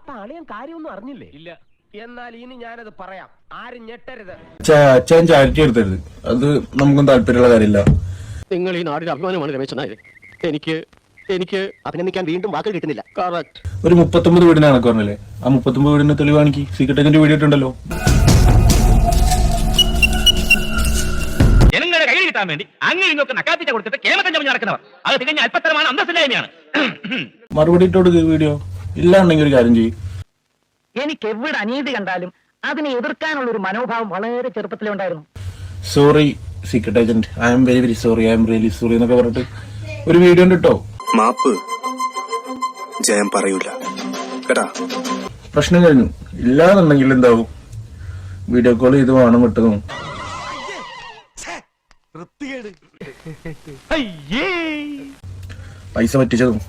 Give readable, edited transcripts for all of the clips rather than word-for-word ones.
അപ്പൊ അളിയൻ കാര്യമൊന്നും അറിഞ്ഞില്ലേ? ഇല്ല. എന്നാൽ ഇനി ഞാനത് പറയാം, ആരും ഞെട്ടരുത്. അച്ഛൻ ചാരിറ്റി എടുത്തരുത്, അത് നമുക്കും താല്പര്യമുള്ള കാര്യമില്ല. നിങ്ങൾ ഈ നാടിന്റെ അഭിമാനമാണ് രമേശ് നായർ. എനിക്ക് അഭിനന്ദിക്കാൻ വീണ്ടും വാക്കുകൾ കിട്ടുന്നില്ല. കറക്റ്റ്. ഒരു 39 വീടിനെ കണക്ക് പറഞ്ഞല്ലേ, ആ 39 വീടിന്റെ തെളിവാണെങ്കിൽ സീക്രട്ട് ഏജന്റ് വീഡിയോ ഇട്ടുണ്ടല്ലോ. ജനങ്ങളുടെ കയ്യിൽ കിട്ടാൻ വേണ്ടി അങ്ങനെ ഇങ്ങോട്ട് നക്കാപ്പിച്ച കൊടുത്തിട്ട് കേരളത്തിൽ നടക്കുന്നവർ അത് തികഞ്ഞ അല്പത്തരമാണ്, അന്തസ്സില്ലായ്മയാണ്. മറുപടി ഇട്ടോട് വീഡിയോ ഇല്ലാണ്ടെങ്കിൽ ഒരു കാര്യം ചെയ്യും. എനിക്ക് എവിടെ അനീതി കണ്ടാലും അതിനെ എതിർക്കാനുള്ള ഒരു മനോഭാവം വളരെ ചെറുപ്പത്തിലേ ഉണ്ടായിരുന്നു. Sorry secret agent, I am very sorry, I am really sorry എന്നൊക്കെ പറഞ്ഞിട്ട് ഒരു വീഡിയോ ഇട്ടോ. മാപ്പ് ജയം പറയൂല കേട്ടാ. പ്രശ്നം കഴിഞ്ഞു. ഇല്ലാന്നുണ്ടെങ്കിൽ എന്താവും, വീഡിയോ കോൾ ചെയ്ത് വേണം വിട്ടതും. പൈസ പറ്റിച്ചതും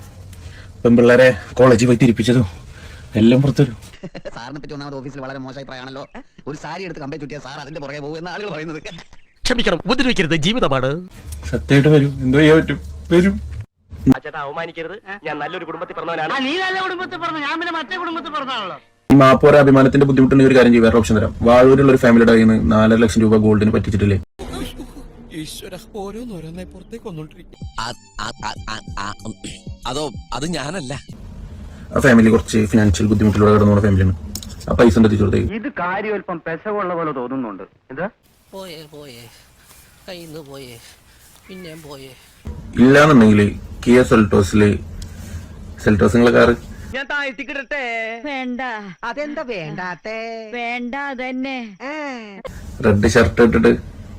പെൺപിള്ളേരെ കോളേജിൽ പോയി തിരിപ്പിച്ചതും എല്ലാം പുറത്തുവരും. സാറിനെ പറ്റി ഒന്നാമത് ഓഫീസിൽ വളരെ മോശം അഭിപ്രായമാണല്ലോ. ഒരു സാരി എടുത്ത് കമ്പേ ചുറ്റിയ സാർ അതിന്റെ പുറകെ പോകും എന്ന് ആളുകൾ പറയുന്നത്. ക്ഷമിക്കണം, ഉപദ്രവിക്കരുത്, ജീവിതമാണ്. സത്യമായിട്ട് വരും, എന്തോ ചെയ്യാൻ പറ്റും, വരും. ചേട്ടാ അവമാനിക്കരുത്, ഞാൻ നല്ലൊരു കുടുംബത്തിൽ പറഞ്ഞവനാണ്. നീ നല്ല കുടുംബത്തിൽ പറഞ്ഞു, ഞാൻ പിന്നെ മറ്റേ കുടുംബത്തിൽ പറഞ്ഞാണല്ലോ. ഈ മാപ്പോര അഭിമാനത്തിന്റെ ബുദ്ധിമുട്ടുണ്ടെങ്കിൽ ഒരു കാര്യം ചെയ്യും, വേറെ ഓപ്ഷൻ തരാം. വാഴൂരുള്ള ഒരു ഫാമിലിയുടെ കയ്യിൽ നിന്ന് 4.5 ലക്ഷം രൂപ ഗോൾഡിന് പറ്റിച്ചിട്ടില്ലേ? അതോ അത് ഞാനല്ല, ആ ഫാമിലി കുറച്ച് ഫിനാൻഷ്യൽ ബുദ്ധിമുട്ടിലൂടെ കടന്നു ഫാമിലിയാണ്. ആ പൈസ എത്തിച്ചു കൊടുത്തേക്ക്. ഇത് കാര്യം അല്പം പെശകുള്ള പോലെ തോന്നുന്നുണ്ട്. എന്താ പോയേ കയ്യിന്ന് പോയേ പിന്നെ പോയേ. ഇല്ലാന്നുണ്ടെങ്കിൽ കിയ സെൽറ്റോസിലെ കാറ് ഞാൻ താഴ്ത്തിക്കിടട്ടെ? വേണ്ട. അതെന്താ വേണ്ടാത്തെ? വേണ്ട അതന്നെ. റെഡ് ഷർട്ട് ഇട്ടിട്ട്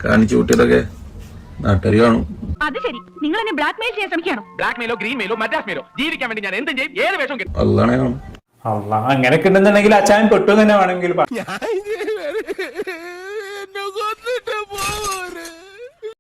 കാണിച്ചു കൂട്ടിയതൊക്കെ നാട്ടുകാർ കാണും. അത് ശരി, നിങ്ങൾ എന്നെ ബ്ലാക്ക് മെയിൽ ചെയ്യാൻ ശ്രമിക്കണം. ബ്ലാക്ക് മെയിലോ ഗ്രീൻ മെയിലോ മദ്രാസ് മെയിലോ ജീവിക്കാൻ വേണ്ടി ഞാൻ എന്തും ചെയ്യും, ഏത് വേഷവും കിട്ടും. അതാണ് കാണും. അങ്ങനെയൊക്കെ ഉണ്ടെന്നുണ്ടെങ്കിൽ അച്ചായൻ പെട്ടു തന്നെ വേണമെങ്കിൽ